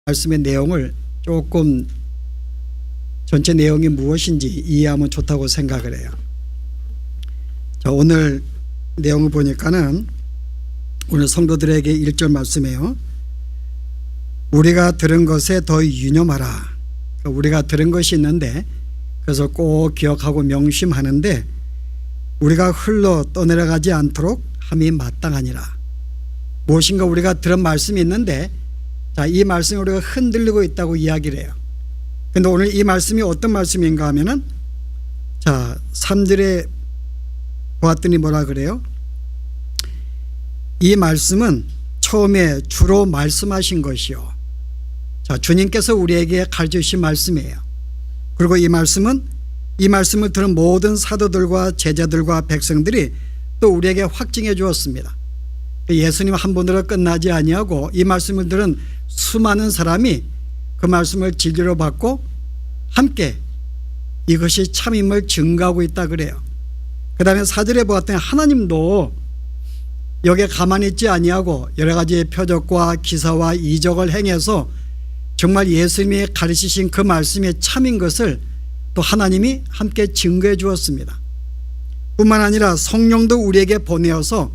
말씀의 내용을 조금 전체 내용이 무엇인지 이해하면 좋다고 생각을 해요. 자, 오늘 내용을 보니까는 오늘 성도들에게 1절 말씀이에요. 우리가 들은 것에 더 유념하라. 그러니까 우리가 들은 것이 있는데 그래서 꼭 기억하고 명심하는데 우리가 흘러 떠내려가지 않도록 함이 마땅하니라. 무엇인가 우리가 들은 말씀이 있는데 자, 이 말씀이 우리가 흔들리고 있다고 이야기를 해요. 그런데 오늘 이 말씀이 어떤 말씀인가 하면은 자, 3절에 보았더니 뭐라 그래요? 이 말씀은 처음에 주로 말씀하신 것이요. 자, 주님께서 우리에게 가르쳐 주신 말씀이에요. 그리고 이 말씀을 들은 모든 사도들과 제자들과 백성들이 또 우리에게 확증해 주었습니다. 예수님 한 분으로 끝나지 아니하고 이 말씀을 들은 수많은 사람이 그 말씀을 진리로 받고 함께 이것이 참임을 증거하고 있다 그래요. 그 다음에 4절에 보았더니 하나님도 여기에 가만히 있지 아니하고 여러 가지의 표적과 기사와 이적을 행해서 정말 예수님이 가르치신 그 말씀이 참인 것을 또 하나님이 함께 증거해 주었습니다. 뿐만 아니라 성령도 우리에게 보내어서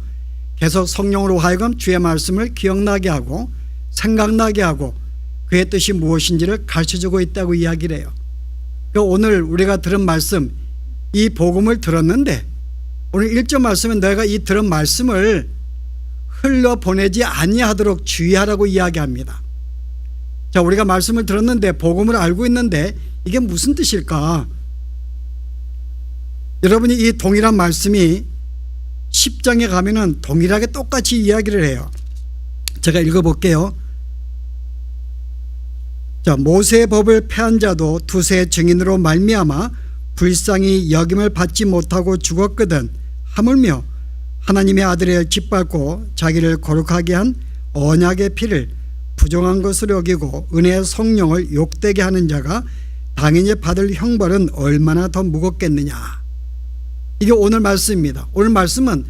계속 성령으로 하여금 주의 말씀을 기억나게 하고 생각나게 하고 그의 뜻이 무엇인지를 가르쳐주고 있다고 이야기를 해요. 오늘 우리가 들은 말씀, 이 복음을 들었는데 오늘 1절 말씀은 너희가 이 들은 말씀을 흘려보내지 아니하도록 주의하라고 이야기합니다. 자, 우리가 말씀을 들었는데 복음을 알고 있는데 이게 무슨 뜻일까? 여러분이 이 동일한 말씀이 10장에 가면은 동일하게 똑같이 이야기를 해요. 제가 읽어볼게요. 자, 모세의 법을 폐한 자도 두세 증인으로 말미암아 불쌍히 여김을 받지 못하고 죽었거든 하물며 하나님의 아들을 짓밟고 자기를 거룩하게 한 언약의 피를 부정한 것으로 여기고 은혜의 성령을 욕되게 하는 자가 당연히 받을 형벌은 얼마나 더 무겁겠느냐. 이게 오늘 말씀입니다. 오늘 말씀은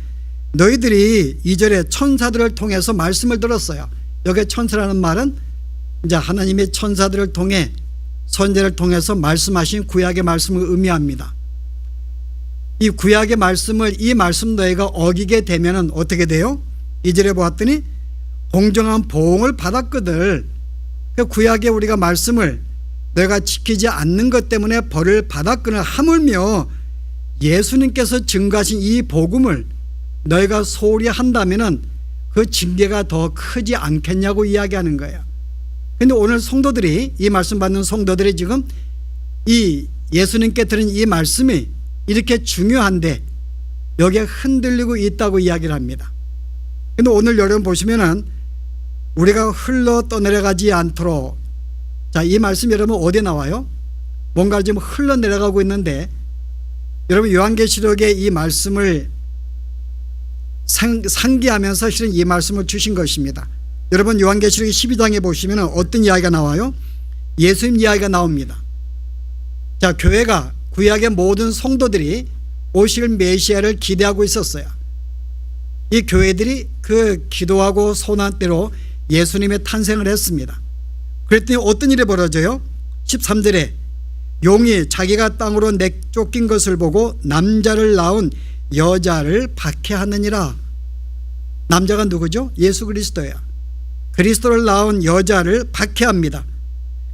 너희들이 2절에 천사들을 통해서 말씀을 들었어요. 여기 천사라는 말은 이제 하나님의 천사들을 통해 선지자를 통해서 말씀하신 구약의 말씀을 의미합니다. 이 구약의 말씀을 이 말씀 너희가 어기게 되면은 어떻게 돼요? 2절에 보았더니 공정한 보응을 받았거들. 구약에 우리가 말씀을 너희가 지키지 않는 것 때문에 벌을 받았거늘 하물며 예수님께서 증거하신 이 복음을 너희가 소홀히 한다면은 그 징계가 더 크지 않겠냐고 이야기하는 거예요. 그런데 오늘 성도들이 이 말씀 받는 성도들이 지금 이 예수님께 들은 이 말씀이 이렇게 중요한데 여기에 흔들리고 있다고 이야기를 합니다. 그런데 오늘 여러분 보시면은 우리가 흘러 떠내려가지 않도록 자, 이 말씀 여러분 어디에 나와요? 뭔가 지금 흘러내려가고 있는데 여러분 요한계시록에 이 말씀을 상기하면서 실은 이 말씀을 주신 것입니다. 여러분 요한계시록 12장에 보시면 어떤 이야기가 나와요? 예수님 이야기가 나옵니다. 자, 교회가 구약의 모든 성도들이 오실 메시아를 기대하고 있었어요. 이 교회들이 그 기도하고 소원한 대로 예수님의 탄생을 했습니다. 그랬더니 어떤 일이 벌어져요? 13절에 용이 자기가 땅으로 내쫓긴 것을 보고 남자를 낳은 여자를 박해하느니라. 남자가 누구죠? 예수 그리스도예요. 그리스도를 낳은 여자를 박해합니다.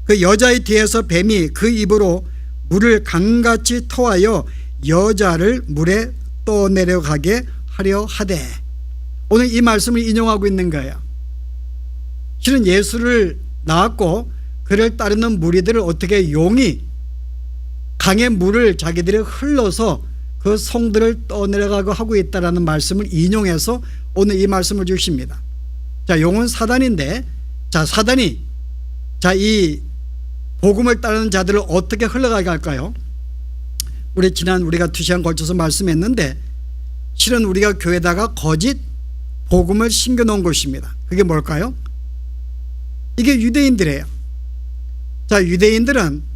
그 여자의 뒤에서 뱀이 그 입으로 물을 강같이 토하여 여자를 물에 떠내려가게 하려 하되. 오늘 이 말씀을 인용하고 있는 거예요. 실은 예수를 낳았고 그를 따르는 무리들을 어떻게 용이 강의 물을 자기들이 흘러서 그 성들을 떠내려가고 하고 있다라는 말씀을 인용해서 오늘 이 말씀을 주십니다. 자, 용은 사단인데 자, 사단이 자, 이 복음을 따르는 자들을 어떻게 흘러가게 할까요? 우리가 2시간 걸쳐서 말씀했는데 실은 우리가 교회에다가 거짓 복음을 심겨놓은 것입니다. 그게 뭘까요? 이게 유대인들이에요. 자, 유대인들은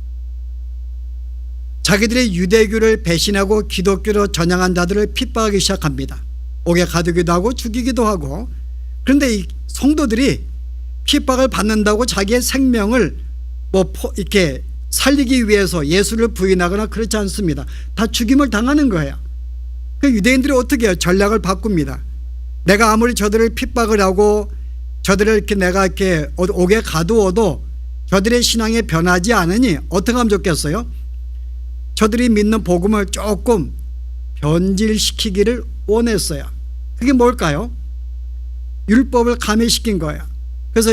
자기들의 유대교를 배신하고 기독교로 전향한 자들을 핍박하기 시작합니다. 옥에 가두기도 하고 죽이기도 하고. 그런데 이 성도들이 핍박을 받는다고 자기의 생명을 이렇게 살리기 위해서 예수를 부인하거나 그렇지 않습니다. 다 죽임을 당하는 거예요. 그 유대인들이 어떻게 해요? 전략을 바꿉니다. 내가 아무리 저들을 핍박을 하고 저들을 이렇게 내가 이렇게 옥에 가두어도 저들의 신앙이 변하지 않으니 어떻게 하면 좋겠어요? 저들이 믿는 복음을 조금 변질시키기를 원했어요. 그게 뭘까요? 율법을 가미시킨 거예요. 그래서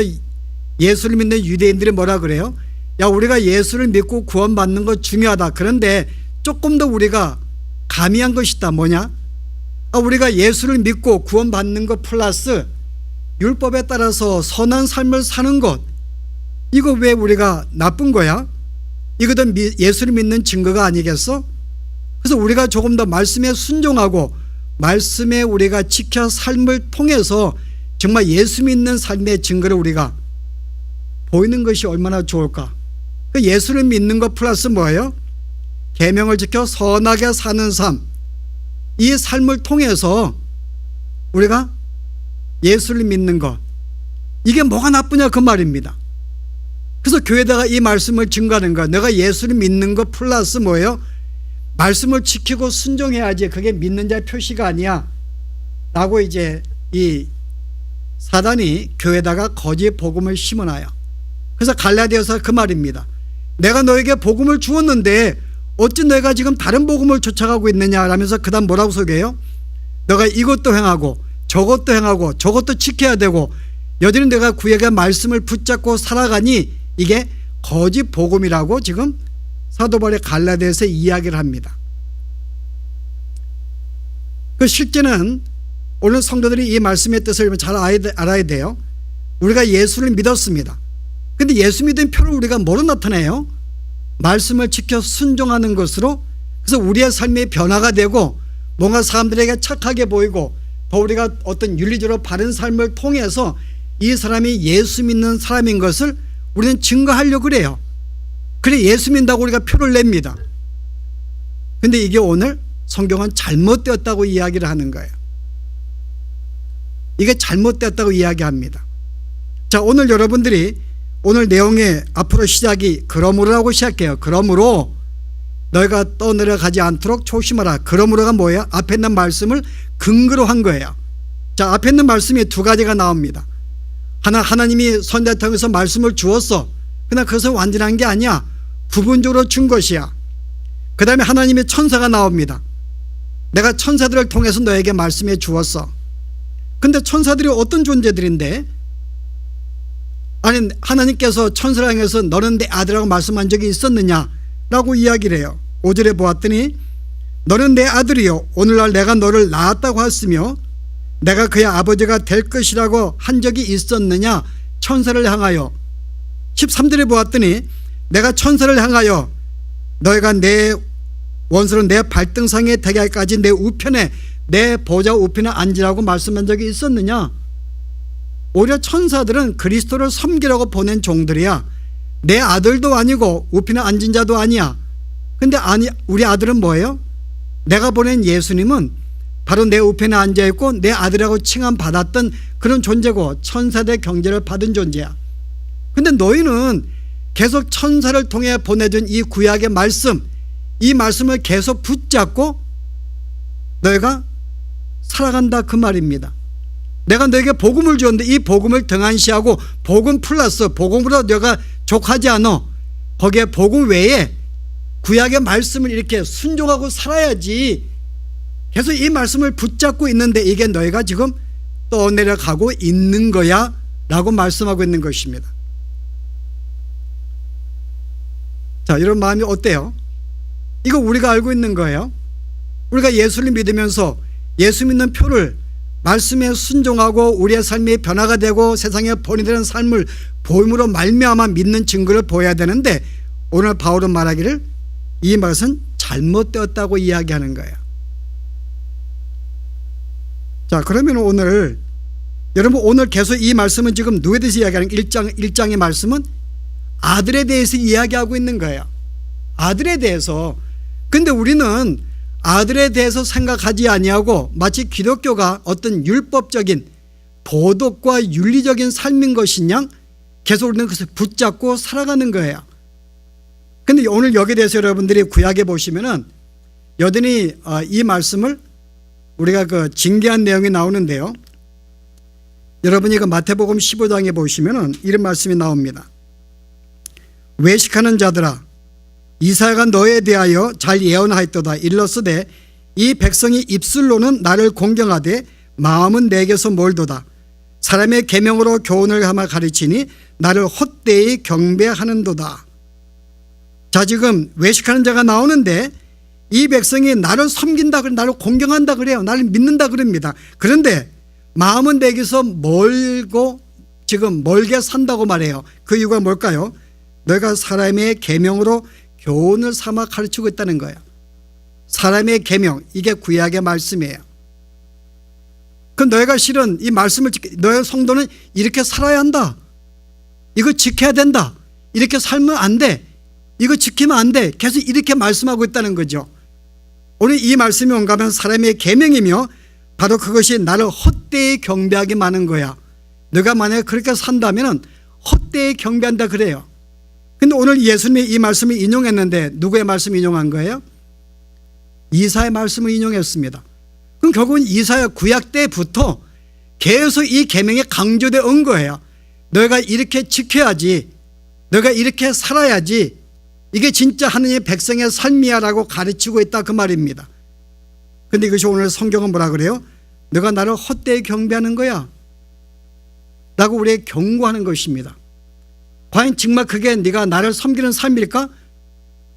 예수를 믿는 유대인들이 뭐라 그래요? 야, 우리가 예수를 믿고 구원받는 거 중요하다. 그런데 조금 더 우리가 가미한 것이 있다. 뭐냐? 우리가 예수를 믿고 구원받는 것 플러스 율법에 따라서 선한 삶을 사는 것, 이거 왜 우리가 나쁜 거야? 이것도 예수를 믿는 증거가 아니겠어? 그래서 우리가 조금 더 말씀에 순종하고 말씀에 우리가 지켜 삶을 통해서 정말 예수 믿는 삶의 증거를 우리가 보이는 것이 얼마나 좋을까? 그 예수를 믿는 것 플러스 뭐예요? 계명을 지켜 선하게 사는 삶, 이 삶을 통해서 우리가 예수를 믿는 것, 이게 뭐가 나쁘냐 그 말입니다. 그래서 교회다가 이 말씀을 증거하는 거야. 내가 예수를 믿는 것 플러스 뭐예요? 말씀을 지키고 순종해야지, 그게 믿는 자의 표시가 아니야 라고 이제 이 사단이 교회다가 거짓 복음을 심어놔요. 그래서 갈라디아서 그 말입니다. 내가 너에게 복음을 주었는데 어찌 너희가 지금 다른 복음을 쫓아가고 있느냐 라면서 그 다음 뭐라고 소개해요? 너가 이것도 행하고 저것도 행하고 저것도 지켜야 되고 여전히 내가 구약의 말씀을 붙잡고 살아가니 이게 거짓 복음이라고 지금 사도 바울이 갈라디아서에 이야기를 합니다. 그 실제는 오늘 성도들이 이 말씀의 뜻을 잘 알아야 돼요. 우리가 예수를 믿었습니다. 근데 예수 믿은 표를 우리가 뭐로 나타내요? 말씀을 지켜 순종하는 것으로. 그래서 우리의 삶의 변화가 되고 뭔가 사람들에게 착하게 보이고 더 우리가 어떤 윤리적으로 바른 삶을 통해서 이 사람이 예수 믿는 사람인 것을 우리는 증거하려고 그래요. 그래 예수 믿는다고 우리가 표를 냅니다. 근데 이게 오늘 성경은 잘못되었다고 이야기를 하는 거예요. 이게 잘못되었다고 이야기합니다. 자, 오늘 여러분들이 오늘 내용의 앞으로 시작이 그러므로라고 시작해요. 그러므로 너희가 떠내려가지 않도록 조심하라. 그러므로가 뭐예요? 앞에 있는 말씀을 근거로 한 거예요. 자, 앞에 있는 말씀이 두 가지가 나옵니다. 하나님이 선지자 통해서 말씀을 주었어. 그러나 그것은 완전한 게 아니야. 부분적으로 준 것이야. 그 다음에 하나님의 천사가 나옵니다. 내가 천사들을 통해서 너에게 말씀해 주었어. 근데 천사들이 어떤 존재들인데? 아니, 하나님께서 천사를 향해서 너는 내 아들이라고 말씀한 적이 있었느냐 라고 이야기를 해요. 5절에 보았더니 너는 내 아들이요 오늘날 내가 너를 낳았다고 했으며 내가 그의 아버지가 될 것이라고 한 적이 있었느냐, 천사를 향하여. 13절에 보았더니 내가 천사를 향하여 너희가 내 원수는 내 발등상에 되게 할까지 내 우편에 내 보좌 우편에 앉으라고 말씀한 적이 있었느냐. 오히려 천사들은 그리스도를 섬기라고 보낸 종들이야. 내 아들도 아니고 우편에 앉은 자도 아니야. 근데 아니, 우리 아들은 뭐예요? 내가 보낸 예수님은 바로 내 우편에 앉아있고 내 아들이라고 칭함받았던 그런 존재고 천사들의 경제를 받은 존재야. 근데 너희는 계속 천사를 통해 보내준 이 구약의 말씀, 이 말씀을 계속 붙잡고 너희가 살아간다 그 말입니다. 내가 너에게 복음을 주었는데 이 복음을 등한시하고 복음 플러스 복음으로 너가 족하지 않아. 거기에 복음 외에 구약의 말씀을 이렇게 순종하고 살아야지. 계속 이 말씀을 붙잡고 있는데 이게 너희가 지금 떠내려가고 있는 거야 라고 말씀하고 있는 것입니다. 자, 이런 마음이 어때요? 이거 우리가 알고 있는 거예요. 우리가 예수를 믿으면서 예수 믿는 표를 말씀에 순종하고 우리의 삶이 변화가 되고 세상에 본이 되는 삶을 보임으로 말미암아 믿는 증거를 보여야 되는데 오늘 바울은 말하기를 이 말은 잘못되었다고 이야기하는 거예요. 자, 그러면 오늘 여러분 오늘 계속 이 말씀은 지금 누구에 대해서 이야기하는 1장의 말씀은 아들에 대해서 이야기하고 있는 거예요. 아들에 대해서. 근데 우리는 아들에 대해서 생각하지 아니하고 마치 기독교가 어떤 율법적인 도덕과 윤리적인 삶인 것이냐 계속 우리는 그것을 붙잡고 살아가는 거예요. 근데 오늘 여기에 대해서 여러분들이 구약에 보시면은 여전히 이 말씀을 우리가 그 징계한 내용이 나오는데요. 여러분이 그 마태복음 15장에 보시면은 이런 말씀이 나옵니다. 외식하는 자들아, 이사야가 너에 대하여 잘 예언하였도다. 일렀으되 이 백성이 입술로는 나를 공경하되 마음은 내게서 멀도다. 사람의 계명으로 교훈을 삼아 가르치니 나를 헛되이 경배하는도다. 자, 지금 외식하는 자가 나오는데 이 백성이 나를 섬긴다, 나를 공경한다 그래요. 나를 믿는다 그럽니다. 그런데 마음은 내게서 멀고 지금 멀게 산다고 말해요. 그 이유가 뭘까요? 너희가 사람의 계명으로 교훈을 삼아 가르치고 있다는 거예요. 사람의 계명, 이게 구약의 말씀이에요. 그 너희가 실은 이 말씀을 너희 성도는 이렇게 살아야 한다. 이거 지켜야 된다. 이렇게 살면 안 돼. 이거 지키면 안 돼. 계속 이렇게 말씀하고 있다는 거죠. 오늘 이 말씀이 뭔가 하면 사람의 계명이며 바로 그것이 나를 헛되이 경배하게 많은 거야. 너가 만약에 그렇게 산다면 헛되이 경배한다 그래요. 근데 오늘 예수님이 이 말씀을 인용했는데 누구의 말씀을 인용한 거예요? 이사야의 말씀을 인용했습니다. 그럼 결국은 이사야 구약 때부터 계속 이 계명이 강조되어 온 거예요. 너희가 이렇게 지켜야지, 너희가 이렇게 살아야지, 이게 진짜 하느님의 백성의 삶이야라고 가르치고 있다 그 말입니다. 그런데 이것이 오늘 성경은 뭐라 그래요? 너가 나를 헛되이 경배하는 거야 라고 우리에게 경고하는 것입니다. 과연 정말 그게 네가 나를 섬기는 삶일까?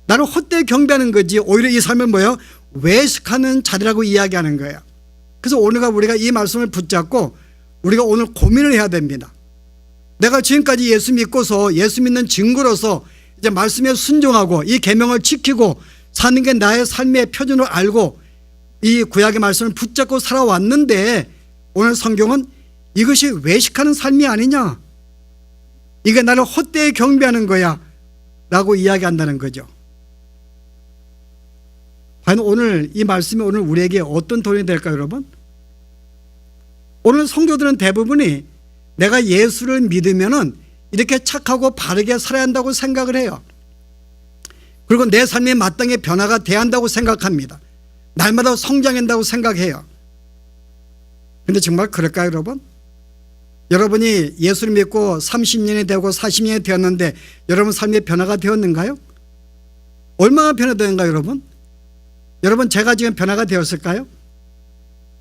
나를 헛되이 경배하는 거지. 오히려 이 삶을 뭐예요? 외식하는 자리라고 이야기하는 거예요. 그래서 오늘가 우리가 이 말씀을 붙잡고 우리가 오늘 고민을 해야 됩니다. 내가 지금까지 예수 믿고서 예수 믿는 증거로서 이제 말씀에 순종하고 이 계명을 지키고 사는 게 나의 삶의 표준을 알고 이 구약의 말씀을 붙잡고 살아왔는데 오늘 성경은 이것이 외식하는 삶이 아니냐, 이게 나를 헛되이 경배하는 거야 라고 이야기한다는 거죠. 과연 오늘 이 말씀이 오늘 우리에게 어떤 도움이 될까요, 여러분? 오늘 성도들은 대부분이 내가 예수를 믿으면은 이렇게 착하고 바르게 살아야 한다고 생각을 해요. 그리고 내 삶이 마땅히 변화가 돼야 한다고 생각합니다. 날마다 성장한다고 생각해요. 그런데 정말 그럴까요, 여러분? 여러분이 예수를 믿고 30년이 되고 40년이 되었는데 여러분 삶의 변화가 되었는가요? 얼마나 변화되는가요, 여러분? 여러분, 제가 지금 변화가 되었을까요?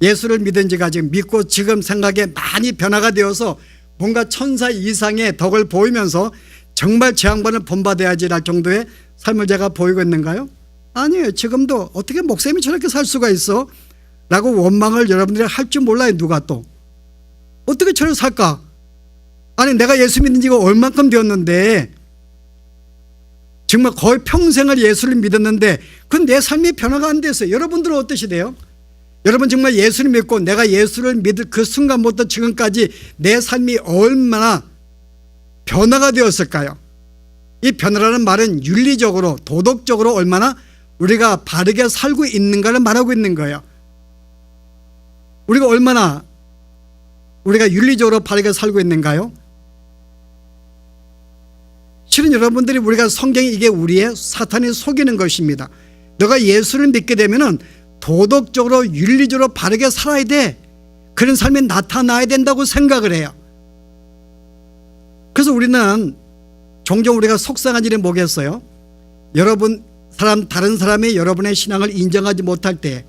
예수를 믿은 지가 지금 믿고 지금 생각에 많이 변화가 되어서 뭔가 천사 이상의 덕을 보이면서 정말 제 양반을 본받아야지 할 정도의 삶을 제가 보이고 있는가요? 아니에요. 지금도 어떻게 목사님이 저렇게 살 수가 있어? 라고 원망을 여러분들이 할 줄 몰라요. 누가 또 어떻게 저렇게 살까? 아니, 내가 예수 믿은 지가 얼만큼 되었는데 정말 거의 평생을 예수를 믿었는데 그건 내 삶이 변화가 안 됐어요. 여러분들은 어떠시대요? 여러분 정말 예수를 믿고 내가 예수를 믿을 그 순간부터 지금까지 내 삶이 얼마나 변화가 되었을까요? 이 변화라는 말은 윤리적으로 도덕적으로 얼마나 우리가 바르게 살고 있는가를 말하고 있는 거예요. 우리가 얼마나 우리가 윤리적으로 바르게 살고 있는가요? 실은 여러분들이 우리가 성경이 이게 우리의 사탄이 속이는 것입니다. 너가 예수를 믿게 되면은 도덕적으로 윤리적으로 바르게 살아야 돼. 그런 삶이 나타나야 된다고 생각을 해요. 그래서 우리는 종종 우리가 속상한 일이 뭐겠어요? 다른 사람이 여러분의 신앙을 인정하지 못할 때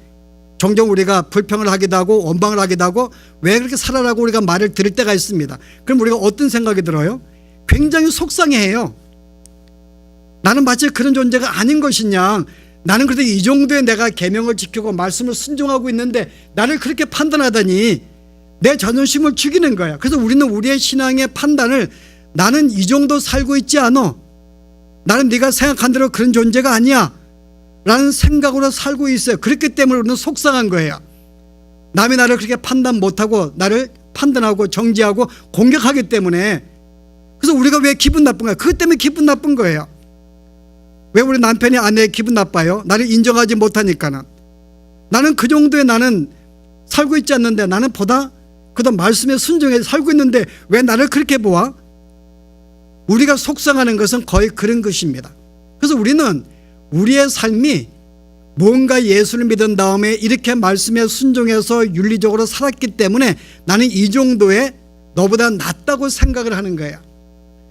종종 우리가 불평을 하기도 하고 원망을 하기도 하고 왜 그렇게 살아라고 우리가 말을 들을 때가 있습니다. 그럼 우리가 어떤 생각이 들어요? 굉장히 속상해해요. 나는 마치 그런 존재가 아닌 것이냐, 나는 그래도 이 정도의 내가 계명을 지키고 말씀을 순종하고 있는데 나를 그렇게 판단하다니 내 자존심을 죽이는 거야. 그래서 우리는 우리의 신앙의 판단을 나는 이 정도 살고 있지 않아, 나는 네가 생각한 대로 그런 존재가 아니야 라는 생각으로 살고 있어요. 그렇기 때문에 우리는 속상한 거예요. 남이 나를 그렇게 판단 못하고 나를 판단하고 정죄하고 공격하기 때문에. 그래서 우리가 왜 기분 나쁜 거야? 그것 때문에 기분 나쁜 거예요. 왜 우리 남편이 아내의 기분 나빠요? 나를 인정하지 못하니까는. 나는 그 정도의 나는 살고 있지 않는데, 나는 보다 그도 말씀에 순종해 살고 있는데 왜 나를 그렇게 보아? 우리가 속상하는 것은 거의 그런 것입니다. 그래서 우리는 우리의 삶이 뭔가 예수를 믿은 다음에 이렇게 말씀에 순종해서 윤리적으로 살았기 때문에 나는 이 정도의 너보다 낫다고 생각을 하는 거예요.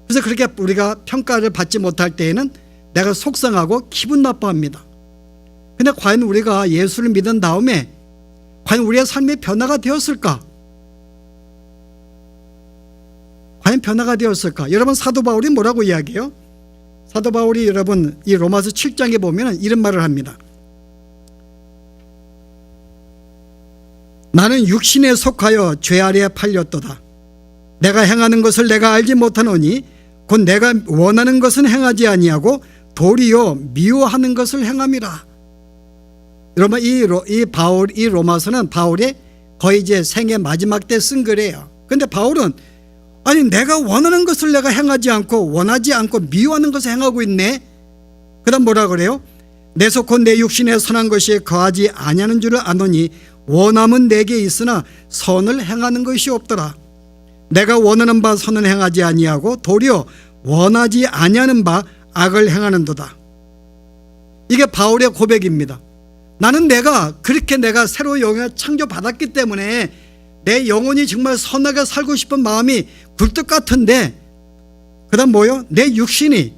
그래서 그렇게 우리가 평가를 받지 못할 때에는 내가 속상하고 기분 나빠합니다. 근데 과연 우리가 예수를 믿은 다음에 과연 우리의 삶이 변화가 되었을까? 과연 변화가 되었을까? 여러분, 사도 바울이 뭐라고 이야기해요? 사도 바울이 여러분 이 로마서 7장에 보면 이런 말을 합니다. 나는 육신에 속하여 죄 아래에 팔렸도다. 내가 행하는 것을 내가 알지 못하노니 곧 내가 원하는 것은 행하지 아니하고 도리어 미워하는 것을 행함이라. 여러분, 이 로마서는 바울의 거의 이제 생애 마지막 때 쓴 글이에요. 근데 바울은 아니 내가 원하는 것을 내가 행하지 않고 원하지 않고 미워하는 것을 행하고 있네. 그다음 뭐라 그래요? 내 속 곧 내 육신에 선한 것이 거하지 아니하는 줄을 아노니 원함은 내게 있으나 선을 행하는 것이 없더라. 내가 원하는 바 선을 행하지 아니하고 도리어 원하지 아니하는 바 악을 행하는도다. 이게 바울의 고백입니다. 나는 그렇게 내가 새로 영을 창조받았기 때문에 내 영혼이 정말 선하게 살고 싶은 마음이 굴뚝 같은데, 그 다음 뭐요? 내 육신이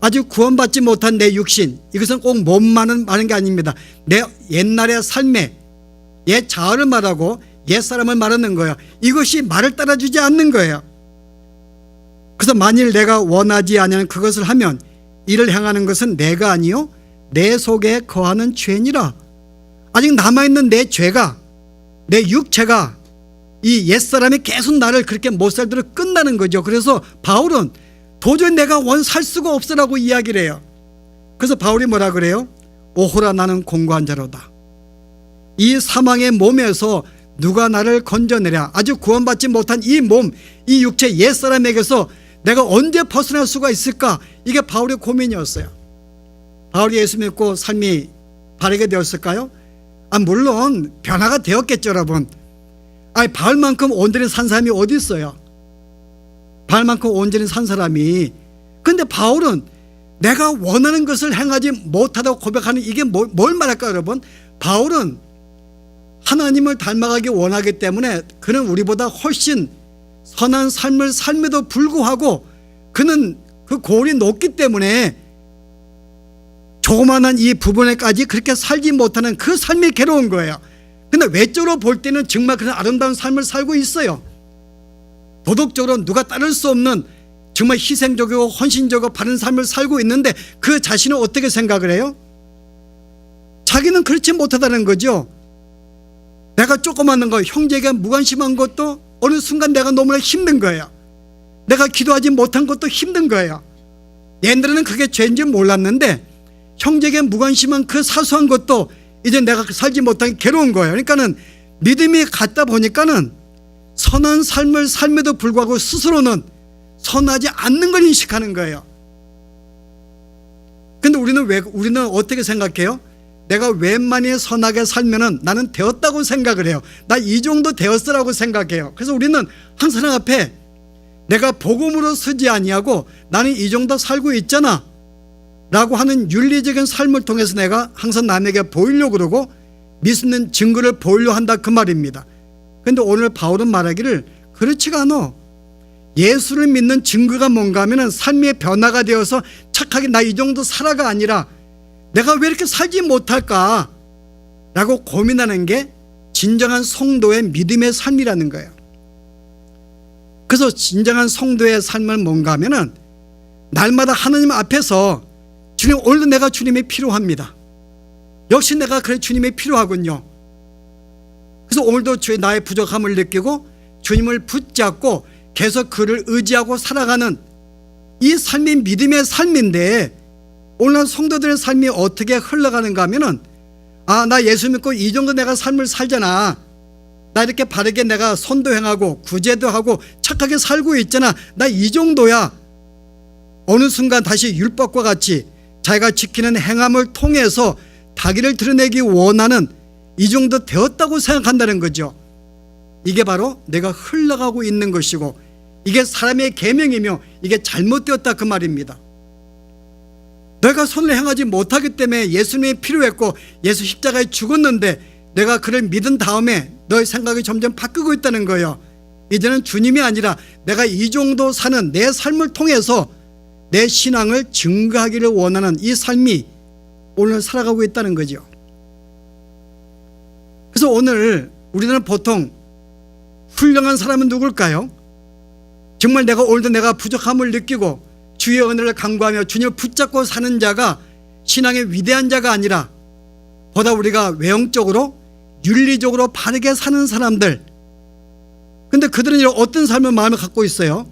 아직 구원받지 못한 내 육신, 이것은 꼭 몸만은 말하는 게 아닙니다. 내 옛날의 삶에 옛 자아를 말하고 옛 사람을 말하는 거예요. 이것이 말을 따라주지 않는 거예요. 그래서 만일 내가 원하지 않는 그것을 하면 이를 행하는 것은 내가 아니요 내 속에 거하는 죄니라. 아직 남아있는 내 죄가, 내 육체가, 이 옛사람이 계속 나를 그렇게 못 살도록 끈다는 거죠. 그래서 바울은 도저히 내가 살 수가 없으라고 이야기를 해요. 그래서 바울이 뭐라 그래요? 오호라 나는 공고한 자로다. 이 사망의 몸에서 누가 나를 건져내랴. 아직 구원받지 못한 이 몸, 이 육체 옛사람에게서 내가 언제 벗어날 수가 있을까? 이게 바울의 고민이었어요. 바울이 예수 믿고 삶이 바르게 되었을까요? 물론 변화가 되었겠죠, 여러분. 바울만큼 온전히 산 사람이 어디 있어요? 바울만큼 온전히 산 사람이. 근데 바울은 내가 원하는 것을 행하지 못하다고 고백하는 이게 뭘 말할까요, 여러분? 바울은 하나님을 닮아가기 원하기 때문에 그는 우리보다 훨씬 선한 삶을 삶에도 불구하고 그는 그 고울이 높기 때문에 조그만한 이 부분에까지 그렇게 살지 못하는 그 삶이 괴로운 거예요. 근데 외적으로 볼 때는 정말 그런 아름다운 삶을 살고 있어요. 도덕적으로 누가 따를 수 없는 정말 희생적이고 헌신적이고 바른 삶을 살고 있는데 그 자신은 어떻게 생각을 해요? 자기는 그렇지 못하다는 거죠. 내가 조그마한 거, 형제에게 무관심한 것도 어느 순간 내가 너무나 힘든 거예요. 내가 기도하지 못한 것도 힘든 거예요. 옛날에는 그게 죄인지 몰랐는데 형제에게 무관심한 그 사소한 것도 이제 내가 살지 못한 괴로운 거예요. 그러니까는 믿음이 같다 보니까는 선한 삶을 삶에도 불구하고 스스로는 선하지 않는 걸 인식하는 거예요. 근데 우리는 어떻게 생각해요? 내가 웬만히 선하게 살면은 나는 되었다고 생각을 해요. 나 이 정도 되었으라고 생각해요. 그래서 우리는 항상 앞에 내가 복음으로 쓰지 아니하고 나는 이 정도 살고 있잖아 라고 하는 윤리적인 삶을 통해서 내가 항상 남에게 보이려고 그러고 믿는 증거를 보이려 한다, 그 말입니다. 그런데 오늘 바울은 말하기를 그렇지가 않아. 예수를 믿는 증거가 뭔가 하면은 삶의 변화가 되어서 착하게 나 이 정도 살아가 아니라 내가 왜 이렇게 살지 못할까 라고 고민하는 게 진정한 성도의 믿음의 삶이라는 거예요. 그래서 진정한 성도의 삶은 뭔가 하면은 날마다 하나님 앞에서 주님, 오늘도 내가 주님이 필요합니다. 역시 내가 그래 주님이 필요하군요. 그래서 오늘도 나의 부족함을 느끼고 주님을 붙잡고 계속 그를 의지하고 살아가는 이 삶이 믿음의 삶인데, 오늘 성도들의 삶이 어떻게 흘러가는가 하면은 나 예수 믿고 이 정도 내가 삶을 살잖아. 나 이렇게 바르게 내가 선도 행하고 구제도 하고 착하게 살고 있잖아. 나 이 정도야. 어느 순간 다시 율법과 같이 자기가 지키는 행함을 통해서 자기를 드러내기 원하는 이 정도 되었다고 생각한다는 거죠. 이게 바로 내가 흘러가고 있는 것이고 이게 사람의 계명이며 이게 잘못되었다 그 말입니다. 내가 선을 행하지 못하기 때문에 예수님이 필요했고 예수 십자가에 죽었는데 내가 그를 믿은 다음에 너의 생각이 점점 바뀌고 있다는 거예요. 이제는 주님이 아니라 내가 이 정도 사는 내 삶을 통해서 내 신앙을 증거하기를 원하는 이 삶이 오늘 살아가고 있다는 거죠. 그래서 오늘 우리는 보통 훌륭한 사람은 누굴까요? 정말 내가 오늘도 내가 부족함을 느끼고 주의 은혜를 간구하며 주님을 붙잡고 사는 자가 신앙의 위대한 자가 아니라 보다 우리가 외형적으로 윤리적으로 바르게 사는 사람들. 근데 그들은 어떤 삶의 마음을 갖고 있어요?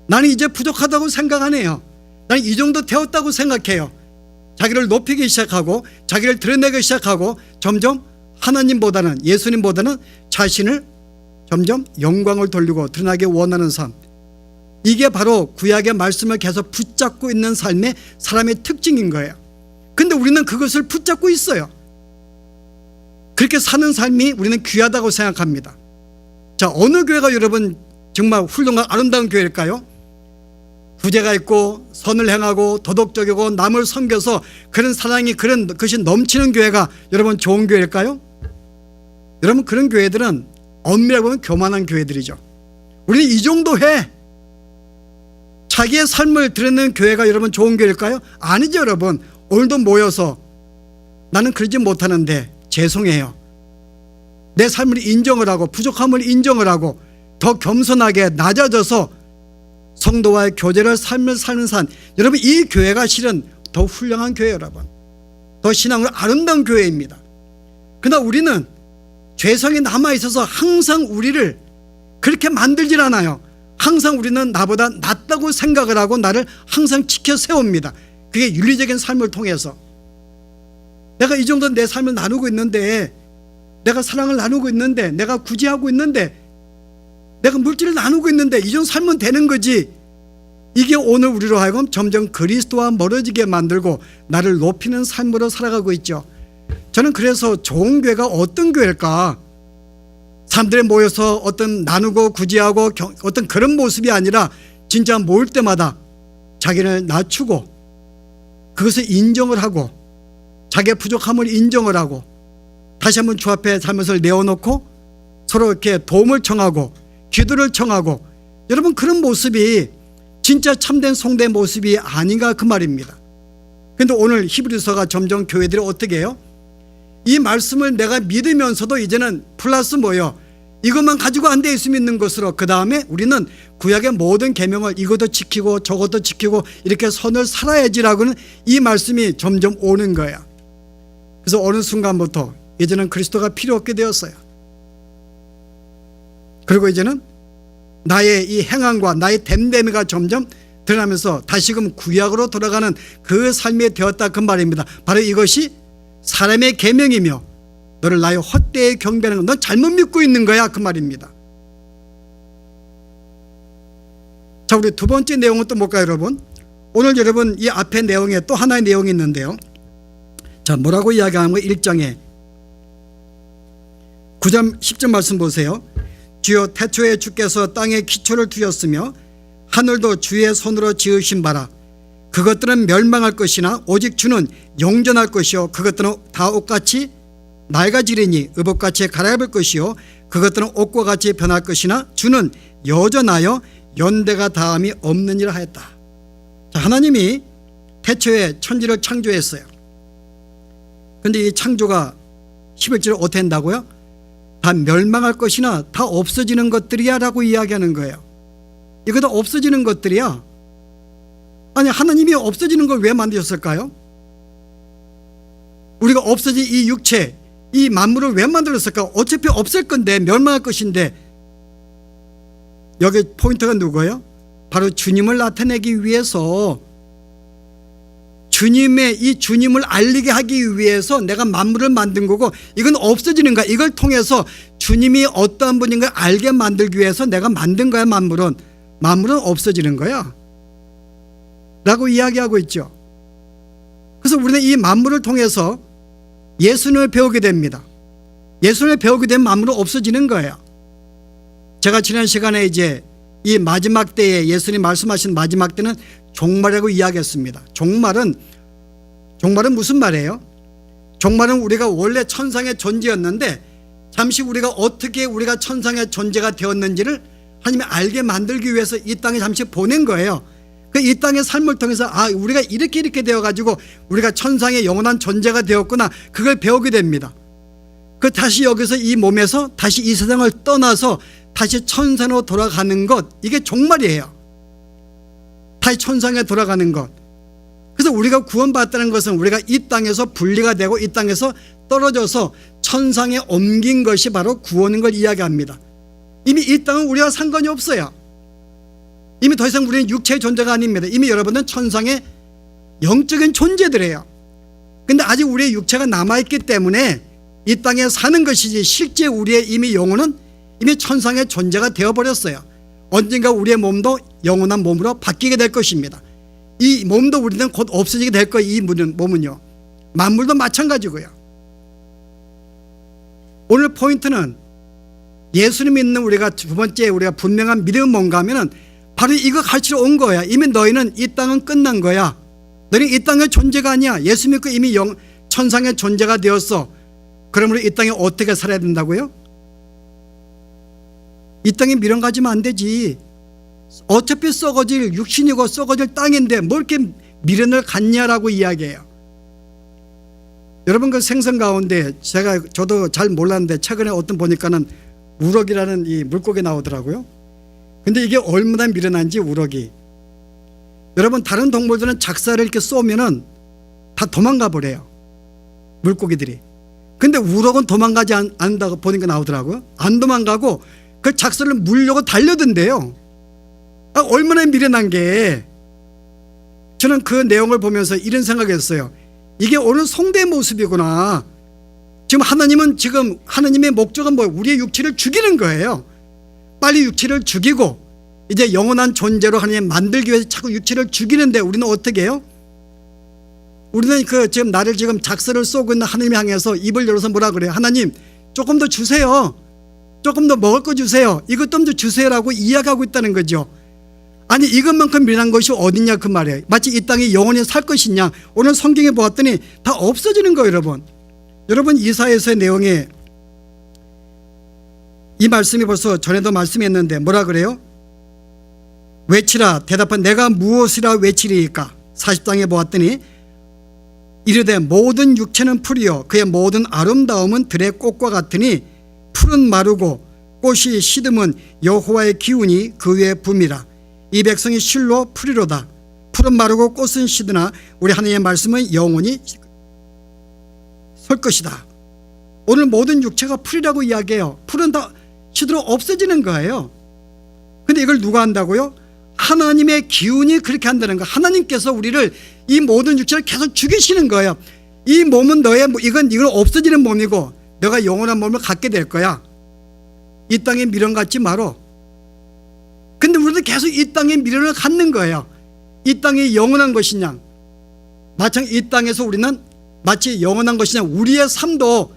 나는 이제 부족하다고 생각하네요. 나는 이 정도 되었다고 생각해요. 자기를 높이기 시작하고 자기를 드러내기 시작하고 점점 하나님보다는 예수님보다는 자신을 점점 영광을 돌리고 드러나기 원하는 삶. 이게 바로 구약의 말씀을 계속 붙잡고 있는 삶의 사람의 특징인 거예요. 근데 우리는 그것을 붙잡고 있어요. 그렇게 사는 삶이 우리는 귀하다고 생각합니다. 자, 어느 교회가 여러분 정말 훌륭한 아름다운 교회일까요? 구제가 있고 선을 행하고 도덕적이고 남을 섬겨서 그런 사랑이 그런 것이 넘치는 교회가 여러분 좋은 교회일까요? 여러분 그런 교회들은 엄밀하게 보면 교만한 교회들이죠. 우리는 이 정도 해. 자기의 삶을 드러내는 교회가 여러분 좋은 교회일까요? 아니죠. 여러분 오늘도 모여서 나는 그러지 못하는데 죄송해요. 내 삶을 인정을 하고 부족함을 인정을 하고 더 겸손하게 낮아져서 성도와의 교제를 삶을 사는 삶. 여러분 이 교회가 실은 더 훌륭한 교회예요. 여러분 더 신앙으로 아름다운 교회입니다. 그러나 우리는 죄성이 남아있어서 항상 우리를 그렇게 만들질 않아요. 항상 우리는 나보다 낫다고 생각을 하고 나를 항상 지켜 세웁니다. 그게 윤리적인 삶을 통해서 내가 이 정도 내 삶을 나누고 있는데 내가 사랑을 나누고 있는데 내가 구제하고 있는데 내가 물질을 나누고 있는데 이 정도 살면 되는 거지. 이게 오늘 우리로 하여금 점점 그리스도와 멀어지게 만들고 나를 높이는 삶으로 살아가고 있죠. 저는 그래서 좋은 교회가 어떤 교회일까? 사람들이 모여서 어떤 나누고 구제하고 어떤 그런 모습이 아니라 진짜 모일 때마다 자기를 낮추고 그것을 인정을 하고 자기의 부족함을 인정을 하고 다시 한번 주 앞에 삶을 내어놓고 서로 이렇게 도움을 청하고 기도를 청하고 여러분 그런 모습이 진짜 참된 성도의 모습이 아닌가 그 말입니다. 그런데 오늘 히브리서가 점점 교회들이 어떻게 해요? 이 말씀을 내가 믿으면서도 이제는 플러스 뭐예요? 이것만 가지고 안 돼 있으면 있는 것으로 그 다음에 우리는 구약의 모든 계명을 이것도 지키고 저것도 지키고 이렇게 선을 살아야지라고는 이 말씀이 점점 오는 거야. 그래서 어느 순간부터 이제는 그리스도가 필요 없게 되었어요. 그리고 이제는 나의 이 행함과 나의 됨됨이가 점점 드러나면서 다시금 구약으로 돌아가는 그 삶이 되었다 그 말입니다. 바로 이것이 사람의 계명이며 너를 나의 헛되이 경배하는 건 넌 잘못 믿고 있는 거야 그 말입니다. 자, 우리 두 번째 내용은 또 뭘까요 여러분? 오늘 여러분 이 앞에 내용에 또 하나의 내용이 있는데요. 자, 뭐라고 이야기하는 거 1장에 9절 10절 말씀 보세요. 주여 태초에 주께서 땅에 기초를 두셨으며 하늘도 주의 손으로 지으신 바라. 그것들은 멸망할 것이나 오직 주는 영존할 것이요 그것들은 다 옷같이 낡아지리니 의복같이 갈아입을 것이요 그것들은 옷과 같이 변할 것이나 주는 여전하여 연대가 다함이 없느니라 하였다. 자, 하나님이 태초에 천지를 창조했어요. 그런데 이 창조가 11절을 어떻게 한다고요? 다 멸망할 것이나 다 없어지는 것들이야 라고 이야기하는 거예요. 이거 다 없어지는 것들이야. 아니 하나님이 없어지는 걸 왜 만드셨을까요? 우리가 없어진 이 육체 이 만물을 왜 만들었을까? 어차피 없을 건데 멸망할 것인데 여기 포인트가 누구예요? 바로 주님을 나타내기 위해서 주님의 이 주님을 알리게 하기 위해서 내가 만물을 만든 거고 이건 없어지는 거야. 이걸 통해서 주님이 어떠한 분인가 알게 만들기 위해서 내가 만든 거야. 만물은 없어지는 거야 라고 이야기하고 있죠. 그래서 우리는 이 만물을 통해서 예수님을 배우게 됩니다. 예수님을 배우게 되면 만물은 없어지는 거예요. 제가 지난 시간에 이제 이 마지막 때에 예수님 말씀하신 마지막 때는 종말이라고 이야기했습니다. 종말은 무슨 말이에요? 종말은 우리가 원래 천상의 존재였는데 잠시 우리가 어떻게 우리가 천상의 존재가 되었는지를 하나님이 알게 만들기 위해서 이 땅에 잠시 보낸 거예요. 그 이 땅의 삶을 통해서 우리가 이렇게 되어가지고 우리가 천상의 영원한 존재가 되었구나, 그걸 배우게 됩니다. 그 다시 여기서 이 몸에서 다시 이 세상을 떠나서 다시 천상으로 돌아가는 것, 이게 종말이에요. 다시 천상에 돌아가는 것. 그래서 우리가 구원받았다는 것은 우리가 이 땅에서 분리가 되고 이 땅에서 떨어져서 천상에 옮긴 것이 바로 구원인 걸 이야기합니다. 이미 이 땅은 우리와 상관이 없어요. 이미 더 이상 우리는 육체의 존재가 아닙니다. 이미 여러분은 천상의 영적인 존재들이에요. 근데 아직 우리의 육체가 남아있기 때문에 이 땅에 사는 것이지, 실제 우리의 이미 영혼은 이미 천상의 존재가 되어버렸어요. 언젠가 우리의 몸도 영원한 몸으로 바뀌게 될 것입니다. 이 몸도 우리는 곧 없어지게 될 거예요. 이 몸은요. 만물도 마찬가지고요. 오늘 포인트는 예수님 믿는 우리가 두 번째 우리가 분명한 믿음은 뭔가 하면은 바로 이거 가르치러 온 거야. 이미 너희는 이 땅은 끝난 거야. 너희는 이 땅의 존재가 아니야. 예수 믿고 이미 천상의 존재가 되었어. 그러므로 이 땅에 어떻게 살아야 된다고요? 이 땅에 미련 가지면 안 되지. 어차피 썩어질 육신이고 썩어질 땅인데 뭐 이렇게 미련을 갖냐라고 이야기해요. 여러분, 그 생선 가운데 저도 잘 몰랐는데 최근에 어떤 보니까는 우럭이라는 이 물고기 나오더라고요. 근데 이게 얼마나 미련한지, 우럭이. 여러분, 다른 동물들은 작사를 이렇게 쏘면은 다 도망가 버려요, 물고기들이. 근데 우럭은 도망가지 않는다고 보니까 나오더라고요. 안 도망가고 그 작사를 물려고 달려든대요. 얼마나 미련한 게. 저는 그 내용을 보면서 이런 생각했어요. 이게 오늘 성도의 모습이구나. 지금 하나님의 목적은 뭐예요? 우리의 육체를 죽이는 거예요. 빨리 육체를 죽이고 이제 영원한 존재로 하나님 만들기 위해서 자꾸 육체를 죽이는데 우리는 어떻게 해요? 우리는 지금 나를 지금 작사를 쏘고 있는 하나님 향해서 입을 열어서 뭐라 그래요? 하나님, 조금 더 주세요. 조금 더 먹을 거 주세요. 이것 좀 더 주세요라고 이야기하고 있다는 거죠. 아니, 이것만큼 미련한 것이 어딨냐 그 말이에요. 마치 이 땅에 영원히 살 것이냐. 오늘 성경에 보았더니 다 없어지는 거예요. 여러분 이사야서의 내용에 이 말씀이 벌써 전에도 말씀했는데 뭐라 그래요? 외치라, 대답한 내가 무엇이라 외치리이까. 40장에 보았더니 이르되 모든 육체는 풀이요 그의 모든 아름다움은 들의 꽃과 같으니 풀은 마르고 꽃이 시듬은 여호와의 기운이 그 위에 붐이라. 이 백성이 실로 풀이로다. 풀은 마르고 꽃은 시드나 우리 하나님의 말씀은 영원히 설 것이다. 오늘 모든 육체가 풀이라고 이야기해요. 풀은 다 시들어 없어지는 거예요. 근데 이걸 누가 한다고요? 하나님의 기운이 그렇게 한다는 거예요. 하나님께서 우리를, 이 모든 육체를 계속 죽이시는 거예요. 이 몸은 이건 없어지는 몸이고 너가 영원한 몸을 갖게 될 거야. 이 땅에 미련 갖지 마라. 근데 우리도 계속 이 땅에 미련을 갖는 거예요. 이 땅이 영원한 것이냐, 이 땅에서 우리는 마치 영원한 것이냐. 우리의 삶도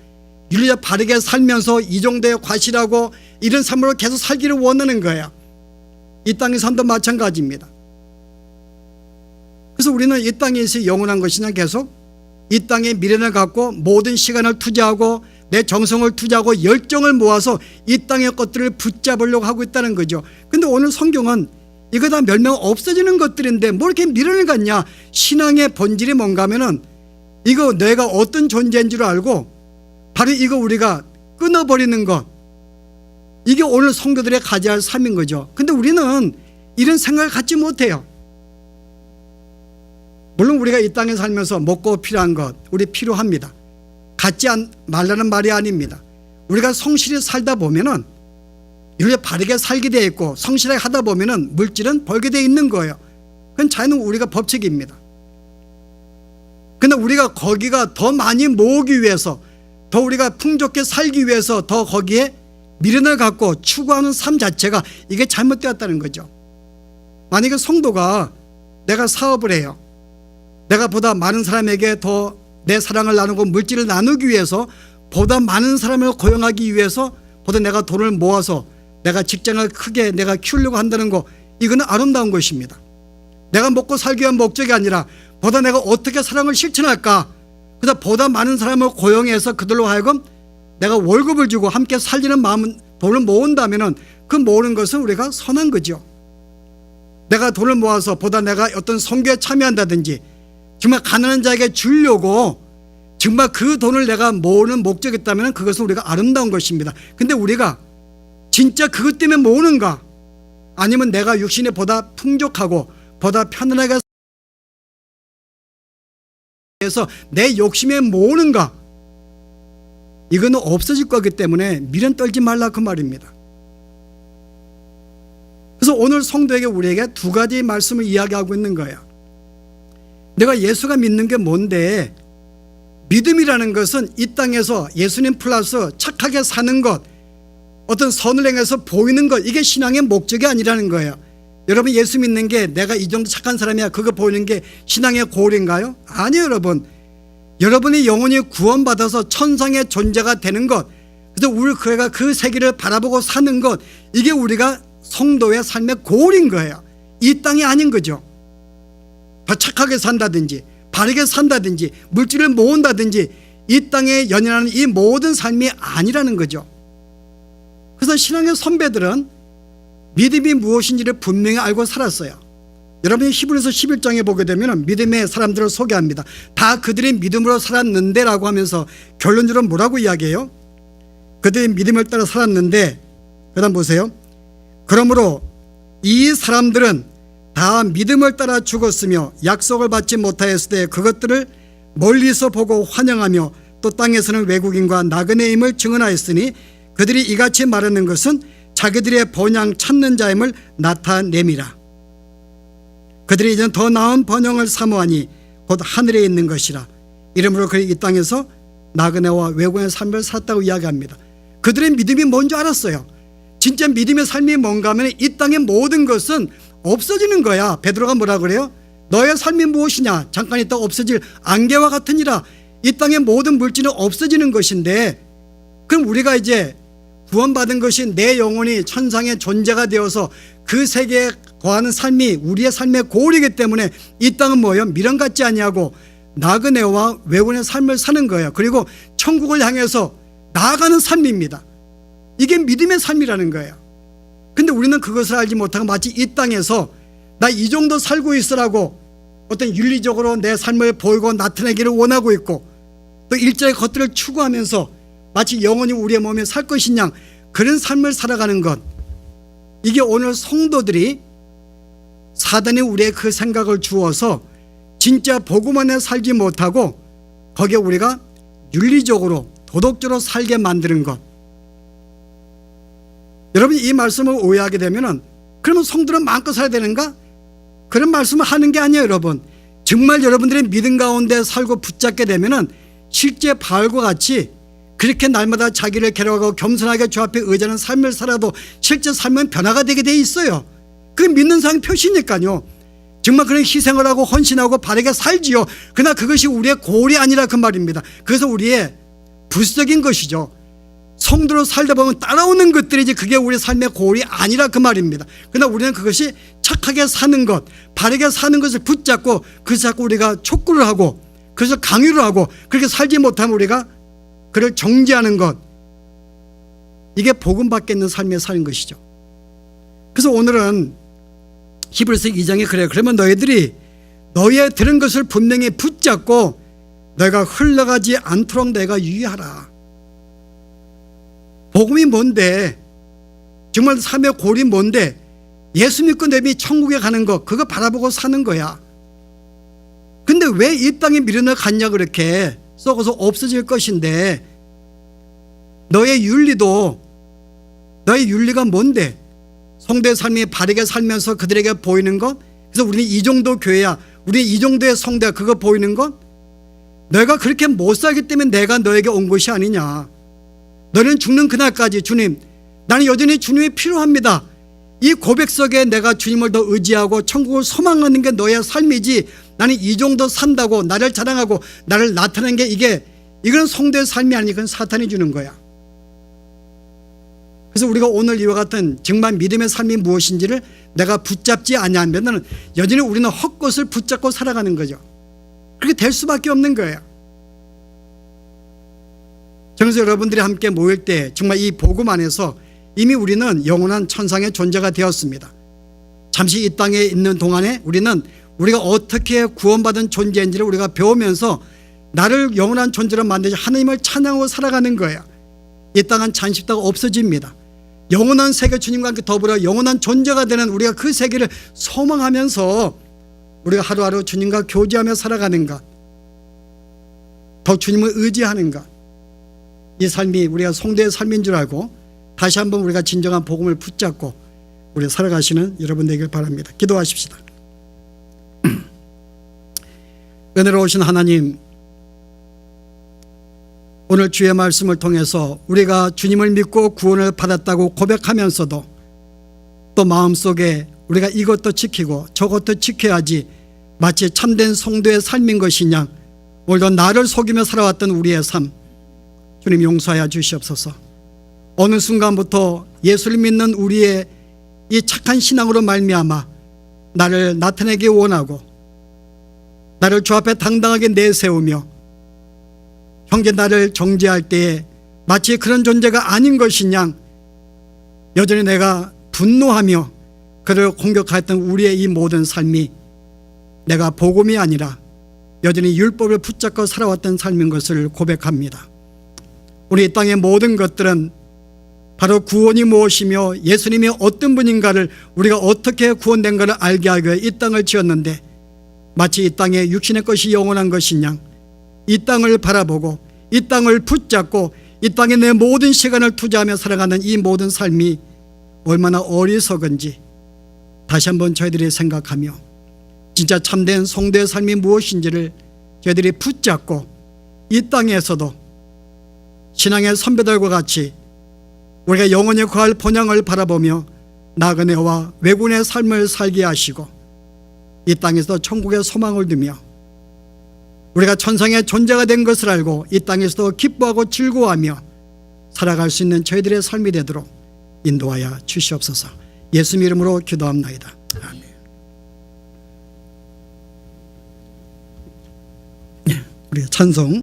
윤리적 바르게 살면서 이 정도의 과실하고 이런 삶으로 계속 살기를 원하는 거예요. 이 땅의 삶도 마찬가지입니다. 그래서 우리는 이 땅에서 영원한 것이냐, 계속 이 땅에 미련을 갖고 모든 시간을 투자하고 내 정성을 투자하고 열정을 모아서 이 땅의 것들을 붙잡으려고 하고 있다는 거죠. 근데 오늘 성경은 이거 다 멸명 없어지는 것들인데 뭐 이렇게 미련을 갖냐. 신앙의 본질이 뭔가 하면은 이거 내가 어떤 존재인 줄 알고 바로 이거 우리가 끊어버리는 것, 이게 오늘 성도들의 가져야 할 삶인 거죠. 근데 우리는 이런 생각을 갖지 못해요. 물론 우리가 이 땅에 살면서 먹고 필요한 것 우리 필요합니다. 갖지 말라는 말이 아닙니다. 우리가 성실히 살다 보면은 이렇게 바르게 살게 되어 있고 성실하게 하다 보면은 물질은 벌게 되어 있는 거예요. 그건 자연은 우리가 법칙입니다. 근데 우리가 거기가 더 많이 모으기 위해서, 더 우리가 풍족하게 살기 위해서 더 거기에 미련을 갖고 추구하는 삶 자체가 이게 잘못되었다는 거죠. 만약에 성도가 내가 사업을 해요. 내가 보다 많은 사람에게 더 내 사랑을 나누고 물질을 나누기 위해서, 보다 많은 사람을 고용하기 위해서 보다 내가 돈을 모아서 내가 직장을 크게 내가 키우려고 한다는 거, 이거는 아름다운 것입니다. 내가 먹고 살기 위한 목적이 아니라 보다 내가 어떻게 사랑을 실천할까, 그래서 보다 많은 사람을 고용해서 그들로 하여금 내가 월급을 주고 함께 살리는 마음은, 돈을 모은다면 그 모으는 것은 우리가 선한 거죠. 내가 돈을 모아서 보다 내가 어떤 선교에 참여한다든지 정말 가난한 자에게 주려고 정말 그 돈을 내가 모으는 목적이 있다면 그것은 우리가 아름다운 것입니다. 근데 우리가 진짜 그것 때문에 모으는가, 아니면 내가 육신이 보다 풍족하고 보다 편안하게 해서 내 욕심에 모으는가, 이거는 없어질 거기 때문에 미련 떨지 말라 그 말입니다. 그래서 오늘 성도에게, 우리에게 두 가지 말씀을 이야기하고 있는 거예요. 내가 예수가 믿는 게 뭔데, 믿음이라는 것은 이 땅에서 예수님 플러스 착하게 사는 것, 어떤 선을 행해서 보이는 것, 이게 신앙의 목적이 아니라는 거예요. 여러분, 예수 믿는 게 내가 이 정도 착한 사람이야, 그거 보이는 게 신앙의 고울인가요? 아니요, 여러분. 여러분이 영혼이 구원받아서 천상의 존재가 되는 것, 그래서 우리가 그 세계를 바라보고 사는 것, 이게 우리가 성도의 삶의 고울인 거예요. 이 땅이 아닌 거죠. 더 착하게 산다든지 바르게 산다든지 물질을 모은다든지 이 땅에 연연하는 이 모든 삶이 아니라는 거죠. 그래서 신앙의 선배들은 믿음이 무엇인지를 분명히 알고 살았어요. 여러분이 히브리서 11장에 보게 되면 믿음의 사람들을 소개합니다. 다 그들이 믿음으로 살았는데 라고 하면서 결론적으로 뭐라고 이야기해요? 그들이 믿음을 따라 살았는데, 그 다음 보세요. 그러므로 이 사람들은 다 믿음을 따라 죽었으며 약속을 받지 못하였을 때 그것들을 멀리서 보고 환영하며 또 땅에서는 외국인과 나그네임을 증언하였으니 그들이 이같이 말하는 것은 자기들의 번영 찾는 자임을 나타냄이라. 그들이 이제는 더 나은 번영을 사모하니 곧 하늘에 있는 것이라. 이러므로 그들이 이 땅에서 나그네와 외국인의 삶을 살았다고 이야기합니다. 그들의 믿음이 뭔지 알았어요. 진짜 믿음의 삶이 뭔가 하면 이 땅의 모든 것은 없어지는 거야. 베드로가 뭐라 그래요? 너의 삶이 무엇이냐? 잠깐 있다 없어질 안개와 같으니라. 이 땅의 모든 물질은 없어지는 것인데, 그럼 우리가 이제 구원받은 것이 내 영혼이 천상의 존재가 되어서 그 세계에 거하는 삶이 우리의 삶의 고울이기 때문에 이 땅은 뭐예요? 미련 같지 아니하고 나그네와 외국인의 삶을 사는 거예요. 그리고 천국을 향해서 나아가는 삶입니다. 이게 믿음의 삶이라는 거예요. 근데 우리는 그것을 알지 못하고 마치 이 땅에서 나 이 정도 살고 있으라고 어떤 윤리적으로 내 삶을 보이고 나타내기를 원하고 있고, 또 일자의 것들을 추구하면서 마치 영원히 우리의 몸에 살 것이냐, 그런 삶을 살아가는 것, 이게 오늘 성도들이 사단이 우리의 그 생각을 주어서 진짜 복음 안에 살지 못하고 거기에 우리가 윤리적으로 도덕적으로 살게 만드는 것. 여러분이 이 말씀을 오해하게 되면은 그러면 성도는 마음껏 살아야 되는가? 그런 말씀을 하는 게 아니에요, 여러분. 정말 여러분들의 믿음 가운데 살고 붙잡게 되면은 실제 바울과 같이 그렇게 날마다 자기를 괴로워하고 겸손하게 주 앞에 의지하는 삶을 살아도 실제 삶은 변화가 되게 돼 있어요. 그 믿는 사람의 표시니까요. 정말 그런 희생을 하고 헌신하고 바르게 살지요. 그러나 그것이 우리의 고울이 아니라 그 말입니다. 그래서 우리의 부수적인 것이죠. 성도로 살다 보면 따라오는 것들이지 그게 우리 삶의 고울이 아니라 그 말입니다. 그러나 우리는 그것이 착하게 사는 것, 바르게 사는 것을 붙잡고 그래서 자꾸 우리가 촉구를 하고 그래서 강요를 하고 그렇게 살지 못하면 우리가 그를 정죄하는 것, 이게 복음 밖에 있는 삶에 사는 것이죠. 그래서 오늘은 히브리서 2장에 그래, 그러면 너희들이 너희의 들은 것을 분명히 붙잡고 너희가 흘러가지 않도록 너희가 유의하라. 복음이 뭔데? 정말 삶의 고울이 뭔데? 예수 믿고 내비 천국에 가는 거, 그거 바라보고 사는 거야. 근데 왜 이 땅에 미련을 갖냐, 그렇게 썩어서 없어질 것인데, 너의 윤리도, 너의 윤리가 뭔데? 성도의 삶이 바르게 살면서 그들에게 보이는 것, 그래서 우리는 이 정도 교회야, 우리 이 정도의 성도야, 그거 보이는 것, 너희가 그렇게 못 살기 때문에 내가 너에게 온 것이 아니냐. 너는 죽는 그날까지 주님, 나는 여전히 주님이 필요합니다. 이 고백 속에 내가 주님을 더 의지하고 천국을 소망하는 게 너의 삶이지, 나는 이 정도 산다고 나를 자랑하고 나를 나타내는 게 이건 성도의 삶이 아니, 이건 사탄이 주는 거야. 그래서 우리가 오늘 이와 같은 정말 믿음의 삶이 무엇인지를 내가 붙잡지 아니하면 여전히 우리는 헛것을 붙잡고 살아가는 거죠. 그렇게 될 수밖에 없는 거예요. 그래서 여러분들이 함께 모일 때 정말 이 복음 안에서 이미 우리는 영원한 천상의 존재가 되었습니다. 잠시 이 땅에 있는 동안에 우리가 어떻게 구원받은 존재인지를 우리가 배우면서 나를 영원한 존재로 만드시 하나님을 찬양하고 살아가는 거예요. 이 땅은 잠시 있다가 없어집니다. 영원한 세계 주님과 함께 더불어 영원한 존재가 되는 우리가 그 세계를 소망하면서 우리가 하루하루 주님과 교제하며 살아가는 것, 더 주님을 의지하는 것, 이 삶이 우리가 성도의 삶인 줄 알고 다시 한번 우리가 진정한 복음을 붙잡고 우리 살아가시는 여러분 되길 바랍니다. 기도하십시다. 은혜로우신 하나님, 오늘 주의 말씀을 통해서 우리가 주님을 믿고 구원을 받았다고 고백하면서도 또 마음속에 우리가 이것도 지키고 저것도 지켜야지 마치 참된 성도의 삶인 것이냐, 오늘도 나를 속이며 살아왔던 우리의 삶 주님 용서하여 주시옵소서. 어느 순간부터 예수를 믿는 우리의 이 착한 신앙으로 말미암아 나를 나타내기 원하고 나를 주 앞에 당당하게 내세우며 형제 나를 정죄할 때에 마치 그런 존재가 아닌 것이냐 여전히 내가 분노하며 그를 공격하였던 우리의 이 모든 삶이 내가 복음이 아니라 여전히 율법을 붙잡고 살아왔던 삶인 것을 고백합니다. 우리 이 땅의 모든 것들은 바로 구원이 무엇이며 예수님이 어떤 분인가를 우리가 어떻게 구원된가를 알게 하기 위해 이 땅을 지었는데 마치 이 땅에 육신의 것이 영원한 것이냐 이 땅을 바라보고 이 땅을 붙잡고 이 땅에 내 모든 시간을 투자하며 살아가는 이 모든 삶이 얼마나 어리석은지 다시 한번 저희들이 생각하며 진짜 참된 성도의 삶이 무엇인지를 저희들이 붙잡고 이 땅에서도 신앙의 선배들과 같이 우리가 영원히 거할 본향을 바라보며 나그네와 외군의 삶을 살게 하시고 이 땅에서 천국의 소망을 두며 우리가 천상의 존재가 된 것을 알고 이 땅에서도 기뻐하고 즐거워하며 살아갈 수 있는 저희들의 삶이 되도록 인도하여 주시옵소서. 예수님 이름으로 기도합나이다. 아멘. 우리 찬송